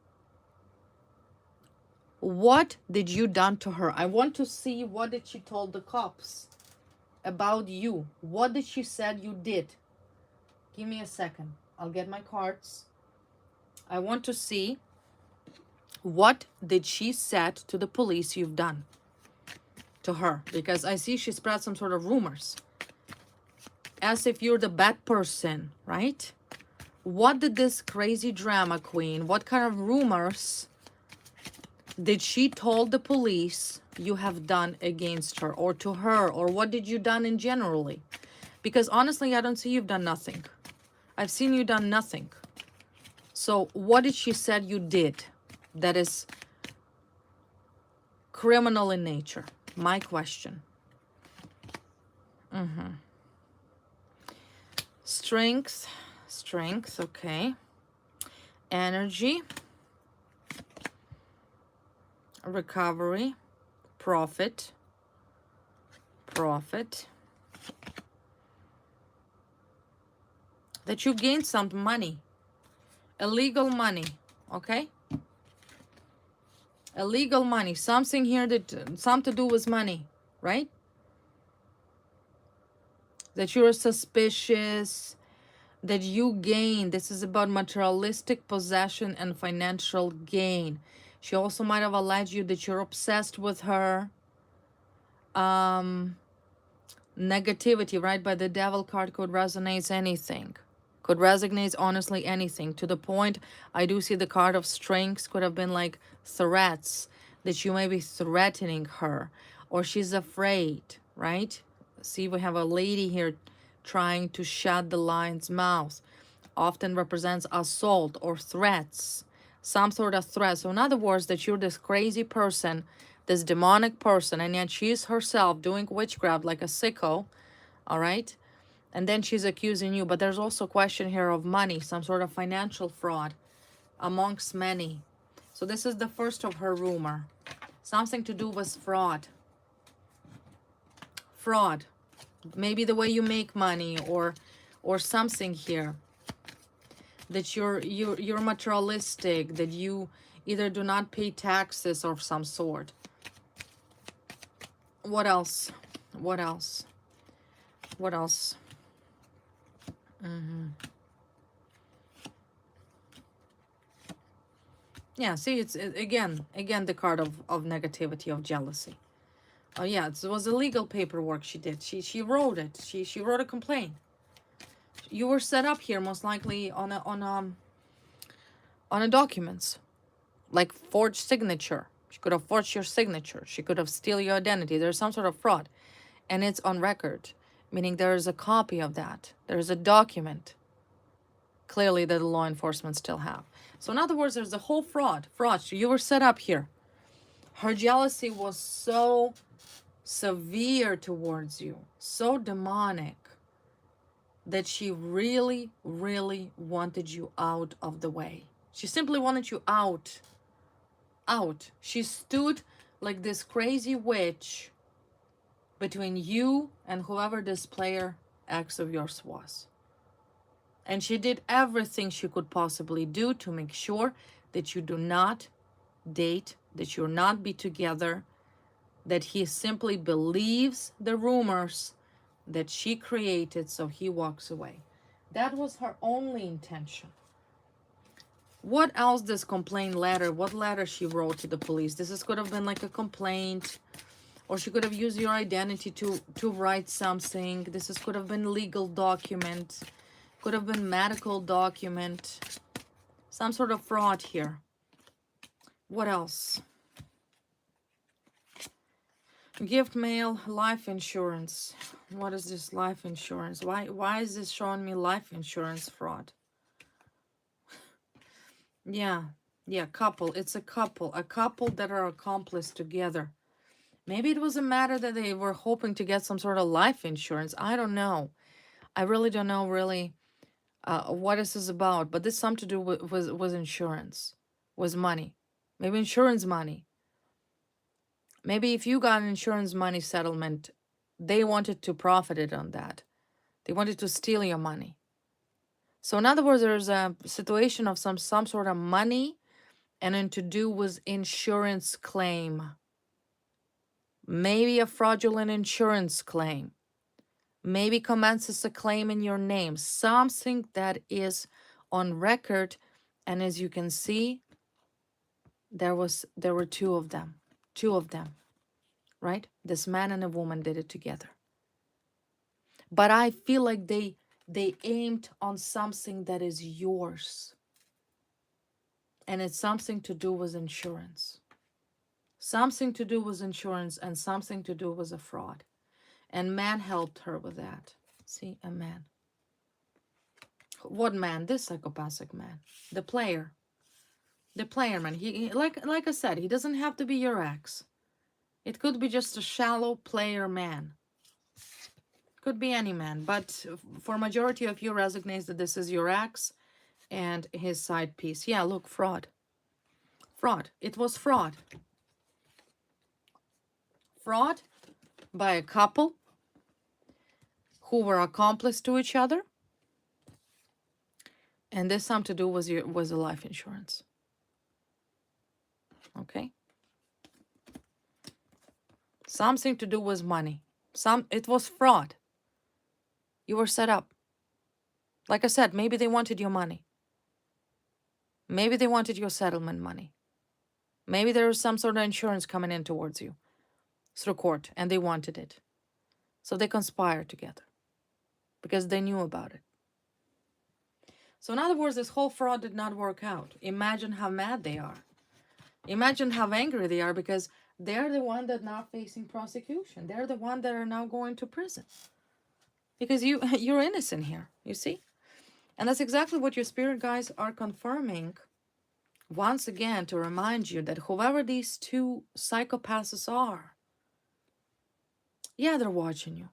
what did you done to her? I want to see what did she told the cops about you. What did she said you did? Give me a second. I'll get my cards. I want to see what did she said to the police you've done to her, because I see she spread some sort of rumors as if you're the bad person, right? What did this crazy drama queen, what kind of rumors did she told the police you have done against her or to her, or what did you done in generally? Because honestly, I don't see you've done nothing. I've seen you done nothing. So what did she said you did that is criminal in nature? My question. Strength, okay. Energy, recovery, profit, that you gained some money, illegal money, okay? Illegal money, something here that something to do with money, right? That you're suspicious, that you gain. This is about materialistic possession and financial gain. She also might have alleged you that you're obsessed with her. Negativity, right? By the devil card could resonate anything. Could resonate honestly anything. To the point, I do see the card of strength could have been like threats, that you may be threatening her, or she's afraid, right? See, we have a lady here trying to shut the lion's mouth. Often represents assault or threats, some sort of threat. So in other words, that you're this crazy person, this demonic person, and yet she's herself doing witchcraft like a sicko, all right? And then she's accusing you. But there's also a question here of money, some sort of financial fraud amongst many. So this is the first of her rumor. Something to do with fraud. Fraud. Maybe the way you make money, or something here. That you're materialistic, that you either do not pay taxes of some sort. What else? Yeah, see, it's again the card of negativity, of jealousy. Oh yeah, it was illegal paperwork she did. She wrote it. She wrote a complaint. You were set up here most likely on a documents, like forged signature, She could have forged your signature. She could have steal your identity. There's some sort of fraud. And it's on record, meaning there is a copy of that. There is a document, clearly, that the law enforcement still have. So in other words, there's a whole fraud. You were set up here. Her jealousy was so severe towards you, so demonic, that she really, really wanted you out of the way. She simply wanted you out. She stood like this crazy witch between you and whoever this player ex of yours was. And she did everything she could possibly do to make sure that you do not date, that you'll not be together, that he simply believes the rumors that she created, so he walks away. That was her only intention. What else this complaint letter, what letter she wrote to the police? Could have been like a complaint, or she could have used your identity to write something. Could have been legal document, could have been medical document, some sort of fraud here. What else? Gift mail, life insurance. What is this life insurance? Why is this showing me life insurance fraud? Yeah, couple. It's a couple that are accomplices together. Maybe it was a matter that they were hoping to get some sort of life insurance. I don't know. I really don't know what this is about, but this something to do with insurance, with money. Maybe insurance money. Maybe if you got an insurance money settlement, they wanted to profit it on that. They wanted to steal your money. So in other words, there's a situation of some sort of money and then to do with insurance claim. Maybe a fraudulent insurance claim. Maybe commences a claim in your name. Something that is on record. And as you can see, there were two of them. Right? This man and a woman did it together. But I feel like they aimed on something that is yours. And it's something to do with insurance. Something to do with insurance and something to do with a fraud. And man helped her with that. See, a man. What man? This psychopathic man. The player. The player man. He like I said, he doesn't have to be your ex. It could be just a shallow player man. Could be any man, but for majority of you resonates that this is your ex and his side piece. Yeah, look, fraud. Fraud. It was fraud. Fraud by a couple who were accomplices to each other. And this something to do with the life insurance. Okay? Something to do with money. It was fraud. You were set up. Like I said, maybe they wanted your money. Maybe they wanted your settlement money. Maybe there was some sort of insurance coming in towards you through court and they wanted it. So they conspired together because they knew about it. So in other words, this whole fraud did not work out. Imagine how mad they are. Imagine how angry they are because they're the one that now facing prosecution. They're the one that are now going to prison. Because you're innocent here, you see? And that's exactly what your spirit guides are confirming once again to remind you that whoever these two psychopaths are, yeah, they're watching you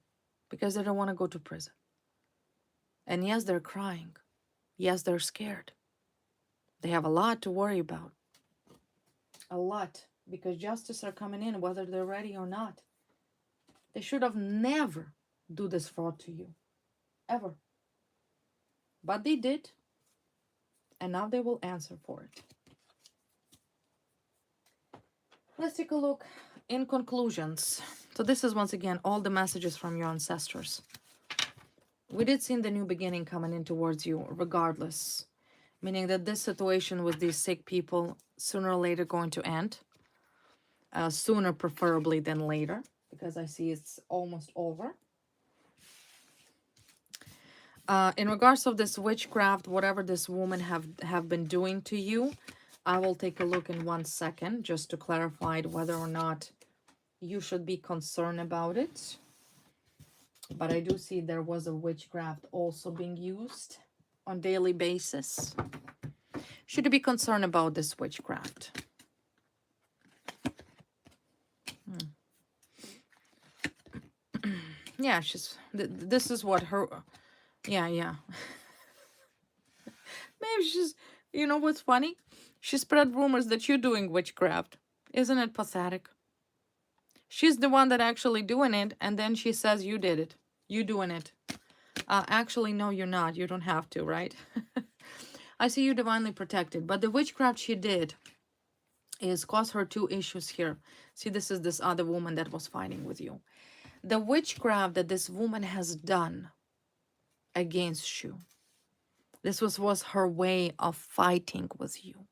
because they don't want to go to prison. And yes, they're crying. Yes, they're scared. They have a lot to worry about. A lot. Because justice are coming in whether they're ready or not. They should have never do this fraud to you. Ever. But they did. And now they will answer for it. Let's take a look in conclusions. So this is once again all the messages from your ancestors. We did see the new beginning coming in towards you regardless. Meaning that this situation with these sick people sooner or later going to end. Sooner preferably than later. Because I see it's almost over. In regards of this witchcraft, whatever this woman have been doing to you, I will take a look in 1 second just to clarify whether or not you should be concerned about it. But I do see there was a witchcraft also being used on daily basis. Should you be concerned about this witchcraft? Yeah, this is what her, yeah. Maybe she's, you know what's funny? She spread rumors that you're doing witchcraft. Isn't it pathetic? She's the one that actually doing it, and then she says you did it. You doing it. Actually, no, you're not. You don't have to, right? I see you divinely protected. But the witchcraft she did is cause her 2 issues here. See, this is this other woman that was fighting with you. The witchcraft that this woman has done against you, this was her way of fighting with you.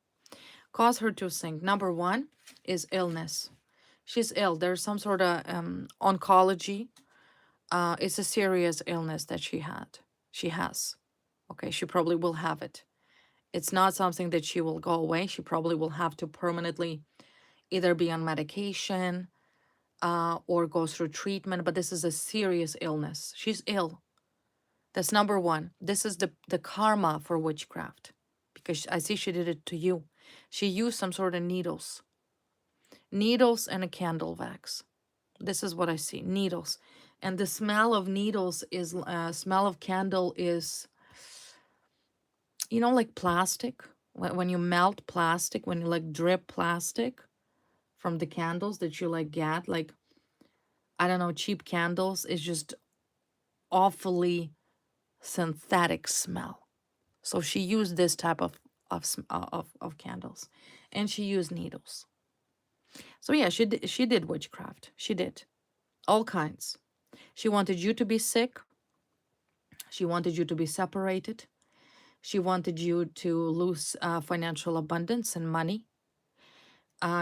Cause her to think. Number 1 is illness. She's ill. There's some sort of oncology. It's a serious illness that she has. Okay, she probably will have it. It's not something that she will go away. She probably will have to permanently either be on medication or go through treatment, but this is a serious illness. She's ill. That's number 1. This is the karma for witchcraft, because I see she did it to you. She used some sort of needles and a candle wax. This is what I see, needles. And the smell of needles is, smell of candle is, you know, like plastic. When you melt plastic, when you like drip plastic from the candles that you like get, like, I don't know, cheap candles, is just awfully synthetic smell. So she used this type of candles, and she used needles. So yeah, she did witchcraft. She did all kinds. She wanted you to be sick. She wanted you to be separated. She wanted you to lose financial abundance and money.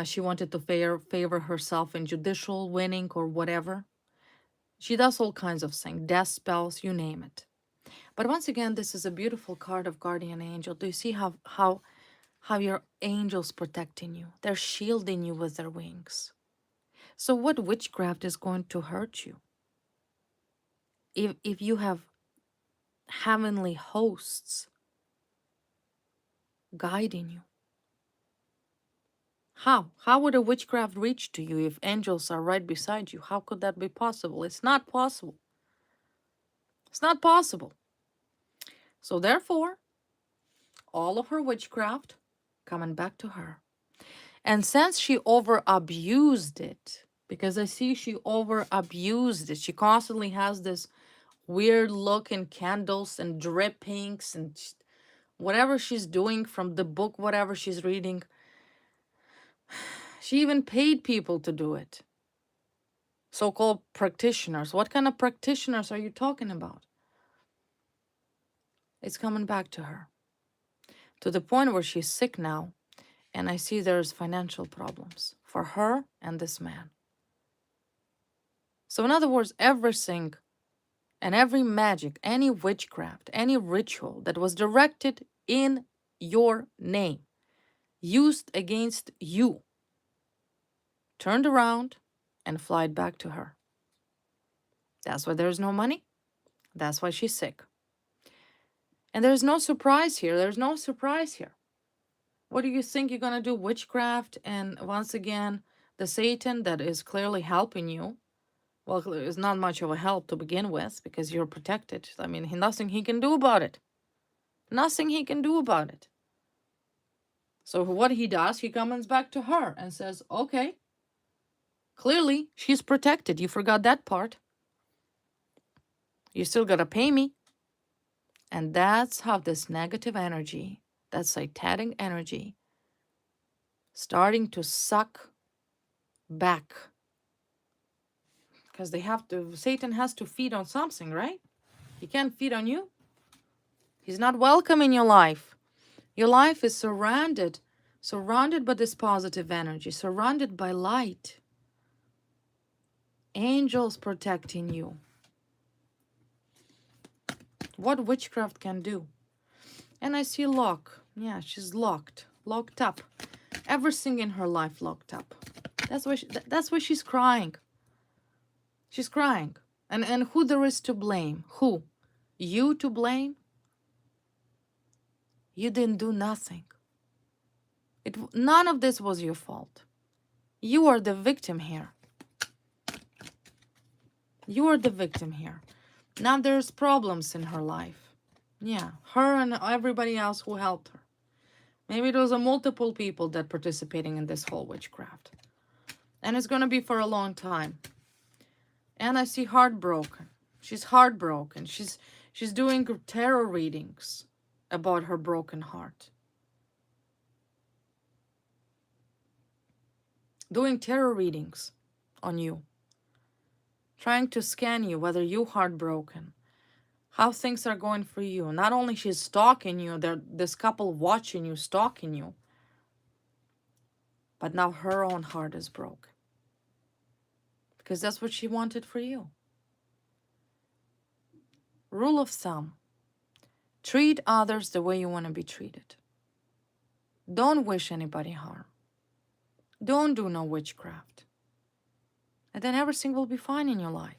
She wanted to favor herself in judicial winning or whatever. She does all kinds of things, death spells, you name it. But once again, this is a beautiful card of guardian angel. Do you see how your angels protecting you? They're shielding you with their wings. So what witchcraft is going to hurt you? If you have heavenly hosts guiding you. How would a witchcraft reach to you if angels are right beside you? How could that be possible? It's not possible. It's not possible. So therefore, all of her witchcraft coming back to her. And since she over abused it, because I see she over abused it, she constantly has this weird looking candles and drippings and whatever she's doing from the book, whatever she's reading. She even paid people to do it. So-called practitioners. What kind of practitioners are you talking about? It's coming back to her. To the point where she's sick now. And I see there's financial problems for her and this man. So in other words, everything and every magic, any witchcraft, any ritual that was directed in your name, used against you, turned around and flied back to her. That's why there's no money. That's why she's sick. And there's no surprise here. There's no surprise here. What do you think you're going to do? Witchcraft, and once again, the Satan that is clearly helping you. Well, it's not much of a help to begin with because you're protected. I mean, nothing he can do about it. Nothing he can do about it. So what he does, he comes back to her and says, okay, clearly she's protected. You forgot that part. You still got to pay me. And that's how this negative energy, that satanic energy, starting to suck back. Because Satan has to feed on something, right? He can't feed on you. He's not welcome in your life. Your life is surrounded by this positive energy, surrounded by light. Angels protecting you. What witchcraft can do. And I see lock. Yeah, she's locked. Locked up. Everything in her life locked up. That's why she's crying. She's crying. And who there is to blame? Who? You to blame? You didn't do nothing. None of this was your fault. You are the victim here. You are the victim here. Now there's problems in her life. Yeah, her and everybody else who helped her. Maybe there was multiple people that participating in this whole witchcraft. And it's going to be for a long time. And I see heartbroken. She's heartbroken. She's doing tarot readings about her broken heart. Doing tarot readings on you. Trying to scan you, whether you're heartbroken. How things are going for you. Not only she's stalking you, this couple watching you, stalking you. But now her own heart is broken. Because that's what she wanted for you. Rule of thumb. Treat others the way you want to be treated. Don't wish anybody harm. Don't do no witchcraft. And then everything will be fine in your life.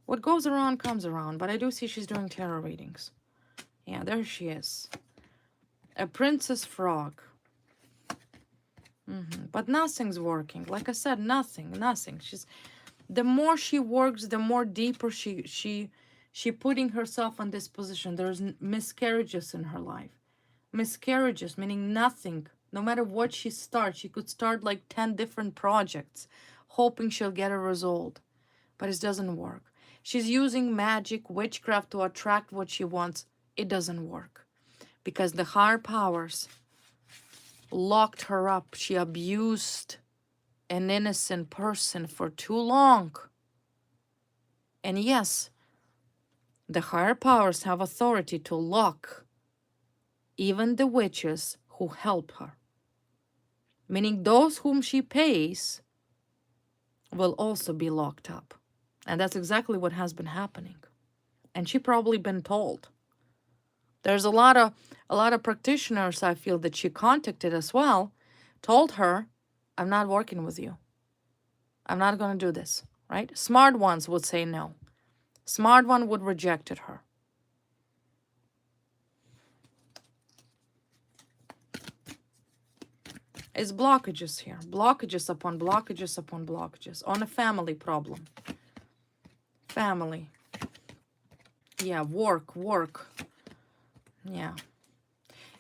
What goes around comes around. But I do see she's doing tarot readings. Yeah, there she is. A princess frog. But nothing's working. Like I said, nothing. The more she works, the more deeper she putting herself in this position. There's miscarriages in her life. Miscarriages, meaning nothing. No matter what she starts, she could start like 10 different projects, hoping she'll get a result. But it doesn't work. She's using magic, witchcraft to attract what she wants. It doesn't work. Because the higher powers locked her up. She abused an innocent person for too long. And yes, the higher powers have authority to lock even the witches who help her. Meaning those whom she pays will also be locked up. And that's exactly what has been happening. And she probably been told. There's a lot of practitioners, I feel, that she contacted as well, told her, I'm not working with you. I'm not going to do this, right? Smart ones would say no. Smart one would rejected her. It's blockages here. Blockages upon blockages upon blockages on a family problem. Family. Yeah, work. Yeah.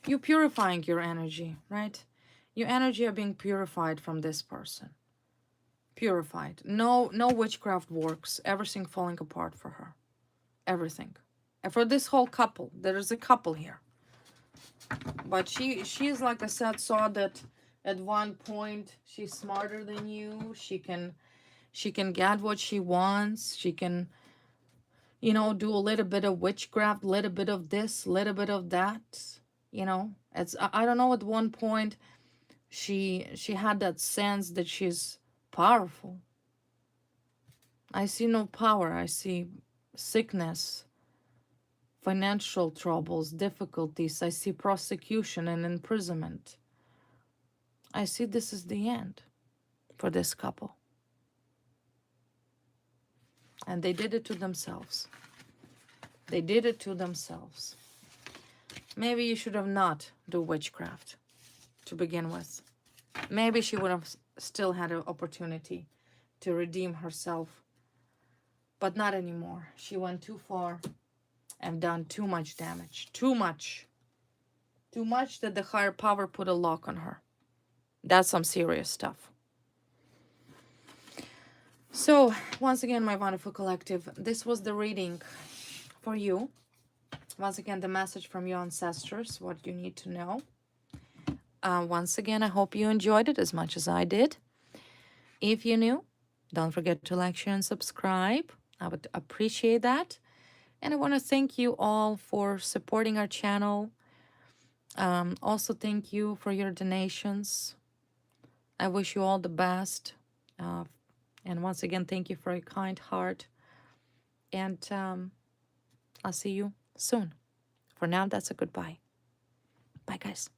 You're purifying your energy, right? Your energy are being purified from this person. Purified. No witchcraft works. Everything falling apart for her. Everything. And for this whole couple. There is a couple here. But she's, like I said, saw that at one point she's smarter than you. She can get what she wants. She can, do a little bit of witchcraft, little bit of this, little bit of that. It's, I don't know, at one point she had that sense that she's powerful. I see no power. I see sickness, financial troubles, difficulties. I see prosecution and imprisonment. I see this is the end for this couple. And they did it to themselves. They did it to themselves. Maybe you should have not do witchcraft to begin with. Maybe she would have still had an opportunity to redeem herself. But not anymore. She went too far and done too much damage. Too much. Too much that the higher power put a lock on her. That's some serious stuff. So, once again, my wonderful collective, this was the reading for you. Once again, the message from your ancestors, what you need to know. Once again, I hope you enjoyed it as much as I did. If you're new, don't forget to like, share, and subscribe. I would appreciate that. And I want to thank you all for supporting our channel. Also, thank you for your donations. I wish you all the best. And once again, thank you for your kind heart. And I'll see you soon. For now, that's a goodbye. Bye, guys.